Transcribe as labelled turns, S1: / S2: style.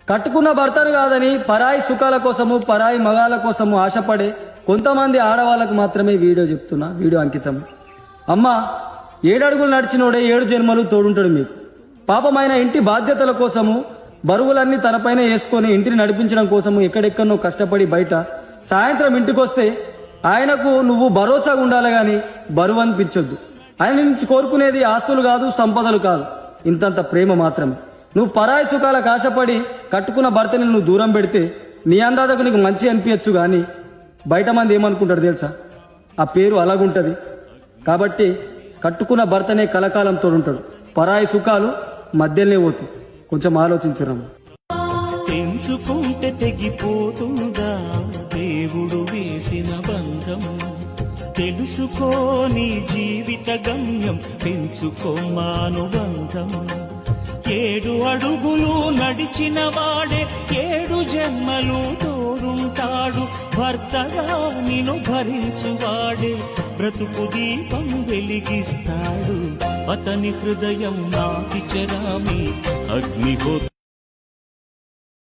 S1: కట్టుకున్న భర్తను కాదని పరాయి సుఖాల కోసము పరాయి మగాల కోసము ఆశపడే కొంతమంది ఆడవాళ్ళకు మాత్రమే వీడియో అంకితం. అమ్మ, 7 అడుగులు నడిచినోడే 7 జన్మలు తోడుంటాడు మీకు. పాపమైన ఇంటి బాధ్యతల కోసము బరువులన్నీ తనపైన వేసుకొని ఇంటిని నడిపించడం కోసము ఎక్కడెక్కడో కష్టపడి బయట సాయంత్రం ఇంటికొస్తే ఆయనకు నువ్వు భరోసాగా ఉండాలి గాని బరువు అనిపించొద్దు. ఆయన నుంచి కోరుకునేది ఆస్తులు కాదు, సంపదలు కాదు, ఇంతంత ప్రేమ మాత్రమే. నువ్వు పరాయి సుఖాలకు ఆశపడి కట్టుకున్న భర్తని నువ్వు దూరం పెడితే నీ అందాదకు నీకు మంచి అనిపించచ్చు కానీ బయట మంది ఏమనుకుంటారు తెలుసా? ఆ పేరు అలాగుంటది. కాబట్టి కట్టుకున్న భర్తనే కలకాలం తోడుంటాడు. పరాయి సుఖాలు మధ్యలోనే పోతాయి. కొంచెం ఆలోచించురాము.
S2: పెంచుకుంటే తెగిపోతుందా దేవుడు వేసిన బంధం? తెలుసుకోని జీవిత గమ్యం, పెంచుకోమానుబంధం. 7 అడుగులు నడిచిన వాడే 7 జన్మలు తోడుంటాడు. భర్తగా నిన్ను భరించువాడే బ్రతుకు దీపం వెలిగిస్తాడు. అతని హృదయం నాటి చరామి అగ్నిహోత్ర.